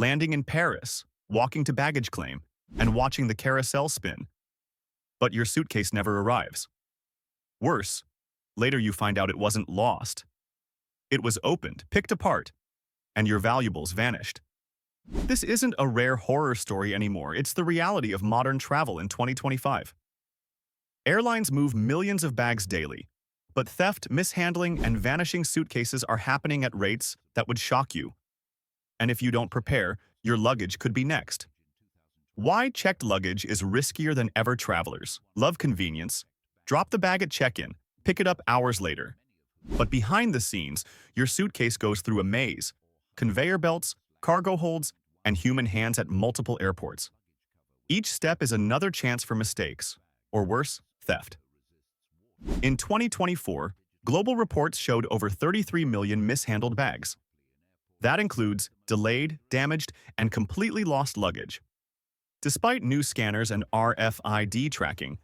landing in Paris, walking to baggage claim, and watching the carousel spin. But your suitcase never arrives. Worse, later you find out it wasn't lost. It was opened, picked apart, and your valuables vanished. This isn't a rare horror story anymore. It's the reality of modern travel in 2025. Airlines move millions of bags daily, but theft, mishandling, and vanishing suitcases are happening at rates that would shock you. And if you don't prepare, your luggage could be next. Why checked luggage is riskier than ever. Travelers love convenience. Drop the bag at check-in, pick it up hours later. But behind the scenes, your suitcase goes through a maze, conveyor belts, cargo holds, and human hands at multiple airports. Each step is another chance for mistakes, or worse, theft. In 2024, global reports showed over 33 million mishandled bags. That includes delayed, damaged, and completely lost luggage. Despite new scanners and RFID tracking,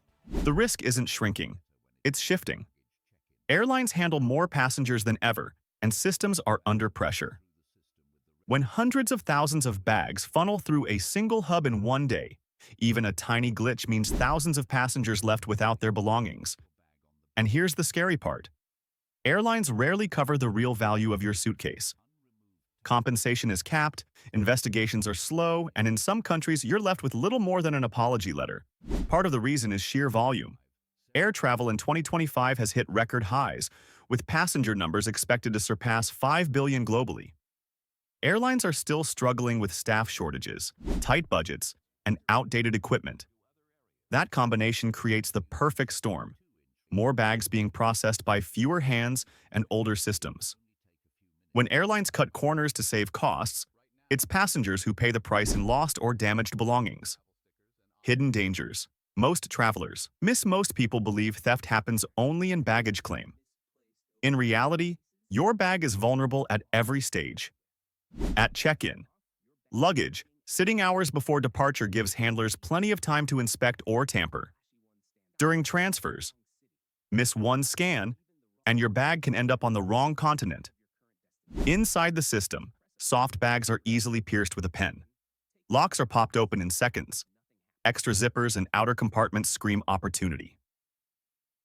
the risk isn't shrinking, it's shifting. Airlines handle more passengers than ever, and systems are under pressure. When hundreds of thousands of bags funnel through a single hub in one day, even a tiny glitch means thousands of passengers left without their belongings. And here's the scary part. Airlines rarely cover the real value of your suitcase. Compensation is capped, investigations are slow, and in some countries you're left with little more than an apology letter. Part of the reason is sheer volume. Air travel in 2025 has hit record highs, with passenger numbers expected to surpass 5 billion globally. Airlines are still struggling with staff shortages, tight budgets, and outdated equipment. That combination creates the perfect storm. More bags being processed by fewer hands and older systems. When airlines cut corners to save costs, it's passengers who pay the price in lost or damaged belongings. Hidden dangers. Most travelers miss. Most people believe theft happens only in baggage claim. In reality, your bag is vulnerable at every stage. At check-in, luggage, sitting hours before departure gives handlers plenty of time to inspect or tamper. During transfers, miss one scan, and your bag can end up on the wrong continent. Inside the system, soft bags are easily pierced with a pen. Locks are popped open in seconds. Extra zippers and outer compartments scream opportunity.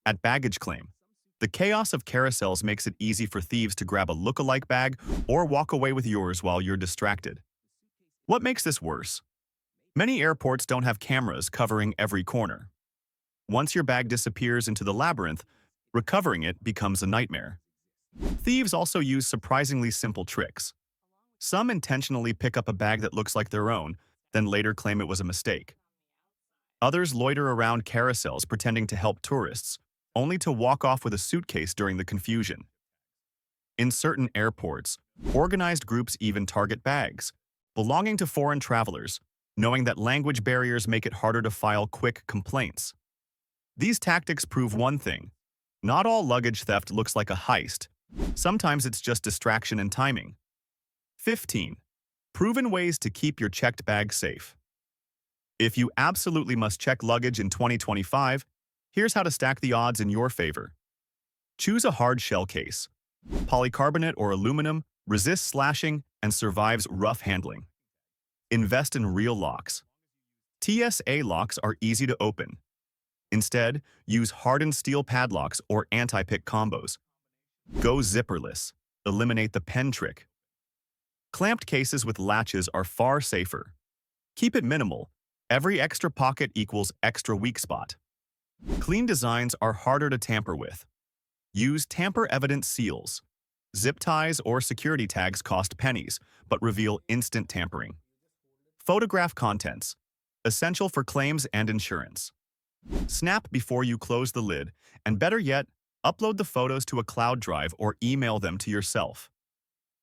At baggage claim, the chaos of carousels makes it easy for thieves to grab a look-alike bag or walk away with yours while you're distracted. What makes this worse? Many airports don't have cameras covering every corner. Once your bag disappears into the labyrinth, recovering it becomes a nightmare. Thieves also use surprisingly simple tricks. Some intentionally pick up a bag that looks like their own, then later claim it was a mistake. Others loiter around carousels pretending to help tourists, only to walk off with a suitcase during the confusion. In certain airports, organized groups even target bags belonging to foreign travelers, knowing that language barriers make it harder to file quick complaints. These tactics prove one thing: not all luggage theft looks like a heist. Sometimes it's just distraction and timing. 15. Proven ways to keep your checked bag safe. If you absolutely must check luggage in 2025, here's how to stack the odds in your favor. Choose a hard shell case. Polycarbonate or aluminum resists slashing and survives rough handling. Invest in real locks. TSA locks are easy to open. Instead, use hardened steel padlocks or anti-pick combos. Go zipperless. Eliminate the pen trick. Clamped cases with latches are far safer. Keep it minimal. Every extra pocket equals extra weak spot. Clean designs are harder to tamper with. Use tamper-evident seals. Zip ties or security tags cost pennies, but reveal instant tampering. Photograph contents. Essential for claims and insurance. Snap before you close the lid, and better yet, upload the photos to a cloud drive or email them to yourself.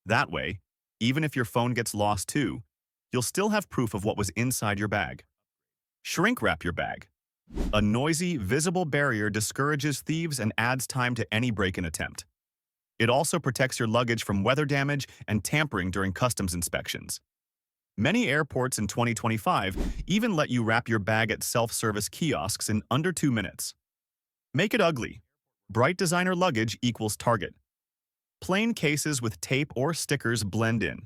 That way, even if your phone gets lost too, you'll still have proof of what was inside your bag. Shrink wrap your bag. A noisy, visible barrier discourages thieves and adds time to any break-in attempt. It also protects your luggage from weather damage and tampering during customs inspections. Many airports in 2025 even let you wrap your bag at self-service kiosks in under 2 minutes. Make it ugly. Bright designer luggage equals Target. Plain cases with tape or stickers blend in.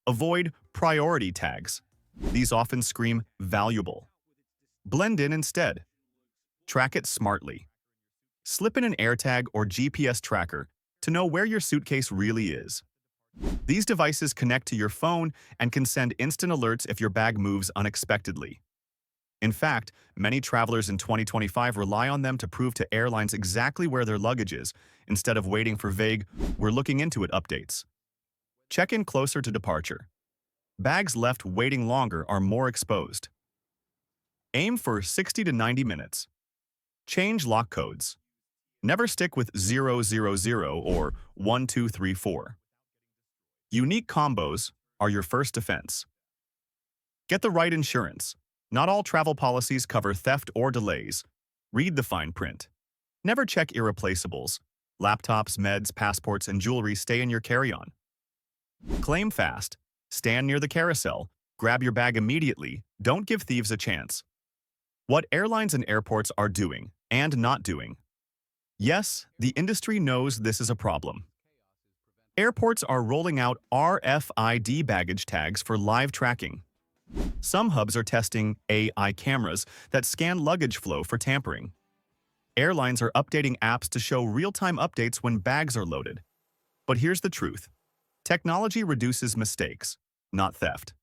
Avoid priority tags. These often scream valuable. Blend in instead. Track it smartly. Slip in an AirTag or GPS tracker to know where your suitcase really is. These devices connect to your phone and can send instant alerts if your bag moves unexpectedly. In fact, many travelers in 2025 rely on them to prove to airlines exactly where their luggage is, instead of waiting for vague, "we're looking into it" updates. Check in closer to departure. Bags left waiting longer are more exposed. Aim for 60 to 90 minutes. Change lock codes. Never stick with 000 or 1234. Unique combos are your first defense. Get the right insurance. Not all travel policies cover theft or delays. Read the fine print. Never check irreplaceables. Laptops, meds, passports, and jewelry stay in your carry-on. Claim fast. Stand near the carousel. Grab your bag immediately. Don't give thieves a chance. What airlines and airports are doing and not doing. Yes, the industry knows this is a problem. Airports are rolling out RFID baggage tags for live tracking. Some hubs are testing AI cameras that scan luggage flow for tampering. Airlines are updating apps to show real-time updates when bags are loaded. But here's the truth. Technology reduces mistakes, not theft.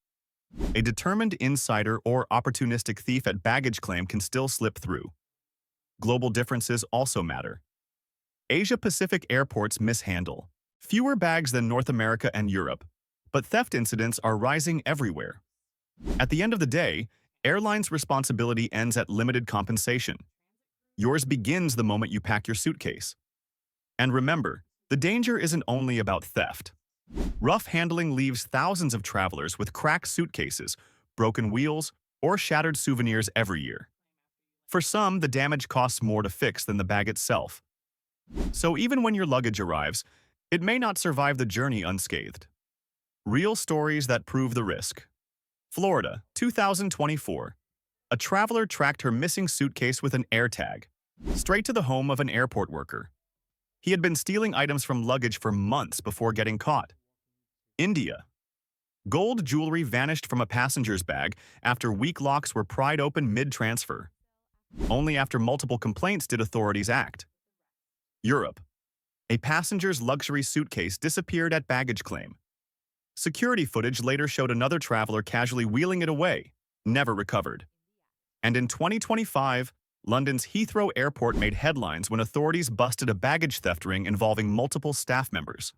A determined insider or opportunistic thief at baggage claim can still slip through. Global differences also matter. Asia-Pacific airports mishandle fewer bags than North America and Europe, but theft incidents are rising everywhere. At the end of the day, airlines' responsibility ends at limited compensation. Yours begins the moment you pack your suitcase. And remember, the danger isn't only about theft. Rough handling leaves thousands of travelers with cracked suitcases, broken wheels, or shattered souvenirs every year. For some, the damage costs more to fix than the bag itself. So even when your luggage arrives, it may not survive the journey unscathed. Real stories that prove the risk. Florida, 2024. A traveler tracked her missing suitcase with an AirTag, straight to the home of an airport worker. He had been stealing items from luggage for months before getting caught. India. Gold jewelry vanished from a passenger's bag after weak locks were pried open mid-transfer. Only after multiple complaints did authorities act. Europe. A passenger's luxury suitcase disappeared at baggage claim. Security footage later showed another traveler casually wheeling it away, never recovered. And in 2025, London's Heathrow Airport made headlines when authorities busted a baggage theft ring involving multiple staff members.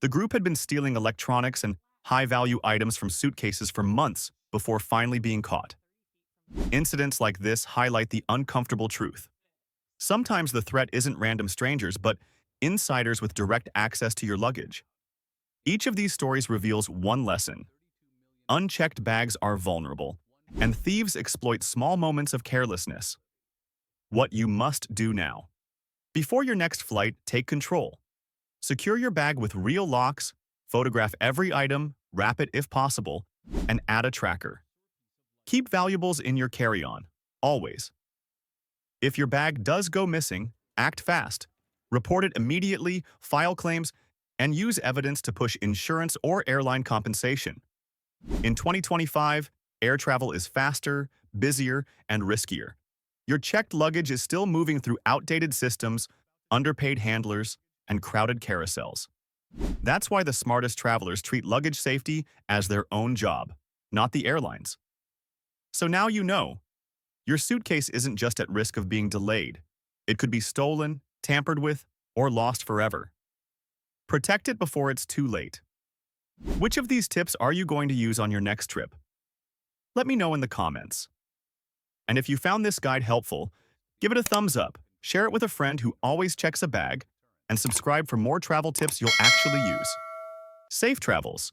The group had been stealing electronics and high-value items from suitcases for months before finally being caught. Incidents like this highlight the uncomfortable truth. Sometimes the threat isn't random strangers, but insiders with direct access to your luggage. Each of these stories reveals one lesson. Unchecked bags are vulnerable, and thieves exploit small moments of carelessness. What you must do now. Before your next flight, take control. Secure your bag with real locks, photograph every item, wrap it if possible, and add a tracker. Keep valuables in your carry-on, always. If your bag does go missing, act fast. Report it immediately, file claims, and use evidence to push insurance or airline compensation. In 2025, air travel is faster, busier, and riskier. Your checked luggage is still moving through outdated systems, underpaid handlers, and crowded carousels. That's why the smartest travelers treat luggage safety as their own job, not the airlines. So now you know. Your suitcase isn't just at risk of being delayed. It could be stolen, tampered with, or lost forever. Protect it before it's too late. Which of these tips are you going to use on your next trip? Let me know in the comments. And if you found this guide helpful, give it a thumbs up, share it with a friend who always checks a bag, and subscribe for more travel tips you'll actually use. Safe travels!